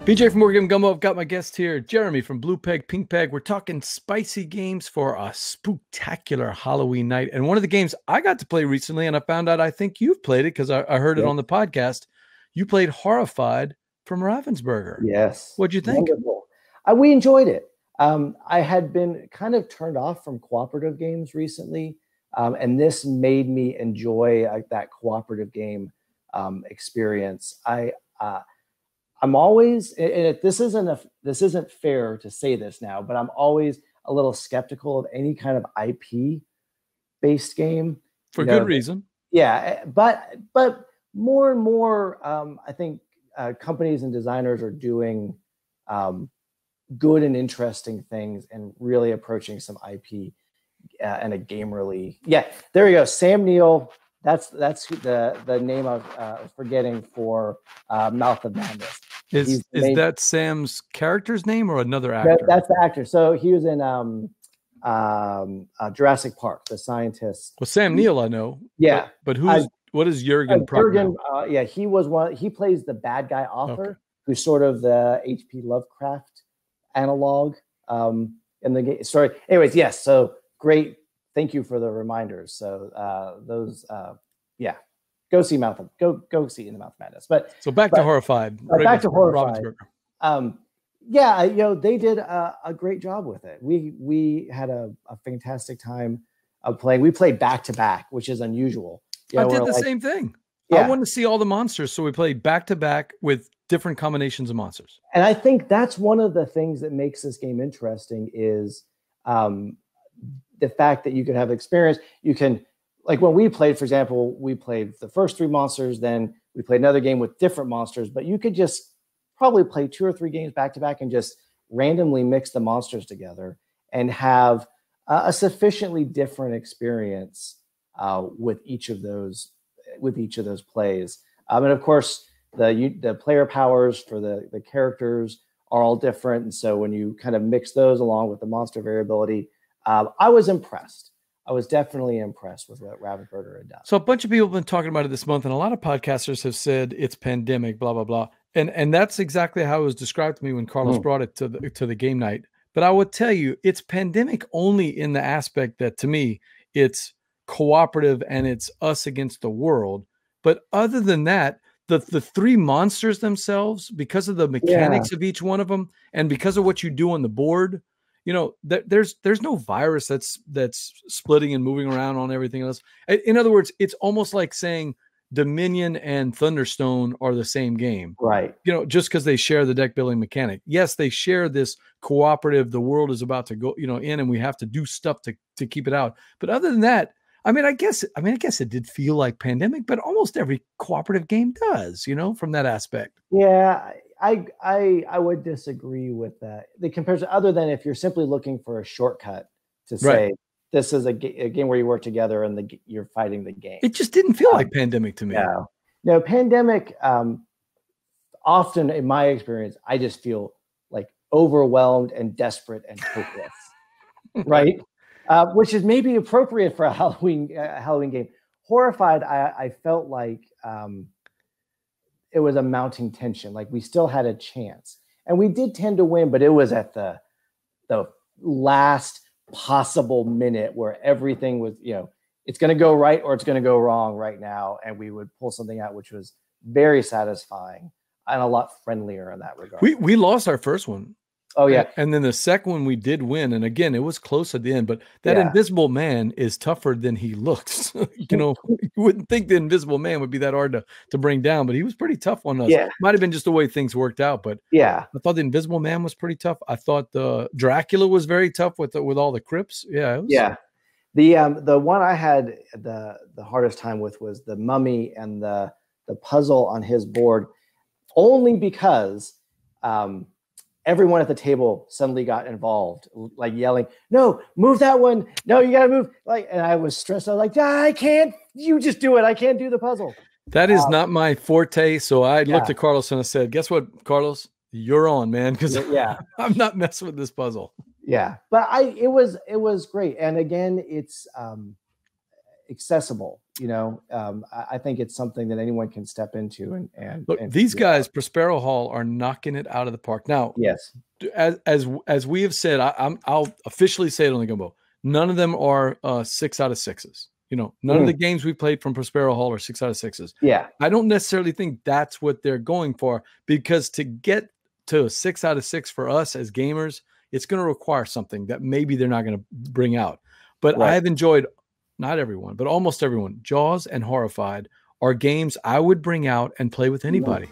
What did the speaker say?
BJ from Morgan Gumbo. I've got my guest here, Jeremy from Blue Peg, Pink Peg. We're talking spicy games for a spooktacular Halloween night. And one of the games I got to play recently, and I found out I think you've played it because I heard it on the podcast. You played Horrified from Ravensburger. Yes. What'd you think? Wonderful. We enjoyed it. I had been kind of turned off from cooperative games recently, and this made me enjoy that cooperative game experience. I'm always, and this isn't fair to say this now, but I'm always a little skeptical of any kind of IP based game for good reason. Yeah, but more and more, I think companies and designers are doing good and interesting things and really approaching some IP and a gamerly. Yeah, there you go, Sam Neill. That's the name I was forgetting for Mouth of Madness. Is that Sam's character's name or another actor? That's the actor. So he was in Jurassic Park, the scientist. Well, Sam Neill, I know. Yeah, but what is Jürgen? Jürgen, yeah, he was one. He plays the bad guy author, who's sort of the H.P. Lovecraft analog in the game. Sorry. Anyways, yes. So great. Thank you for the reminders. So yeah, go see go see In the Mouth of Madness. But back to Horrified. Back to Horrified. Yeah, they did a great job with it. We had a fantastic time of playing. We played back to back, which is unusual. I did the same thing. Yeah. I wanted to see all the monsters, so we played back to back with different combinations of monsters. And I think that's one of the things that makes this game interesting is the fact that you can have experience. You can, like when we played, for example, we played the first 3 monsters, then we played another game with different monsters, but you could just probably play 2 or 3 games back to back and just randomly mix the monsters together and have a sufficiently different experience with each of those plays. And of course, the player powers for the characters are all different. And so when you kind of mix those along with the monster variability, I was impressed. I was definitely impressed with what Ravensburger had done. So a bunch of people have been talking about it this month, and a lot of podcasters have said it's pandemic, blah, blah, blah. And that's exactly how it was described to me when Carlos brought it to the game night. But I would tell you, it's pandemic only in the aspect that, to me, it's cooperative and it's us against the world. But other than that, the 3 monsters themselves, because of the mechanics of each one of them, and because of what you do on the board, there's no virus that's splitting and moving around on everything else. In other words, it's almost like saying Dominion and Thunderstone are the same game, right? Just because they share the deck building mechanic. Yes, they share this cooperative. The world is about to go, in, and we have to do stuff to keep it out. But other than that, I guess it did feel like pandemic, but almost every cooperative game does, from that aspect. Yeah. I would disagree with that. The comparison, other than if you're simply looking for a shortcut to say this is a game where you work together and you're fighting the game. It just didn't feel like pandemic to me. No, pandemic. Often, in my experience, I just feel like overwhelmed and desperate and hopeless, right? Which is maybe appropriate for a Halloween game. Horrified, I felt like. It was a mounting tension. Like we still had a chance, and we did tend to win, but it was at the last possible minute where everything was, it's going to go right or it's going to go wrong right now. And we would pull something out, which was very satisfying and a lot friendlier in that regard. We lost our first one. Oh yeah. And then the second one we did win. And again, it was close at the end, but that invisible man is tougher than he looks. You wouldn't think the invisible man would be that hard to bring down, but he was pretty tough on us. Yeah. Might've been just the way things worked out, but yeah, I thought the invisible man was pretty tough. I thought the Dracula was very tough with all the crypts. Yeah. The one I had the hardest time with was the mummy and the puzzle on his board, only because, everyone at the table suddenly got involved, like yelling, "No, move that one! No, you gotta move!" And I was stressed. I was like, "I can't. You just do it. I can't do the puzzle." That is not my forte. So I looked Yeah. at Carlos and I said, guess what, Carlos? You're on, man, because Yeah. I'm not messing with this puzzle. Yeah. But it was great. And again, it's accessible. You know, I think it's something that anyone can step into and Look, these guys, Prospero Hall, are knocking it out of the park. Now, yes, as we have said, I'll officially say it on the Gumbo. None of them are 6 out of 6s. You know, none of the games we played from Prospero Hall are 6 out of 6s. Yeah. I don't necessarily think that's what they're going for, because to get to a 6 out of 6 for us as gamers, it's going to require something that maybe they're not going to bring out. But Right. I've enjoyed, not everyone, but almost everyone. Jaws and Horrified are games I would bring out and play with anybody.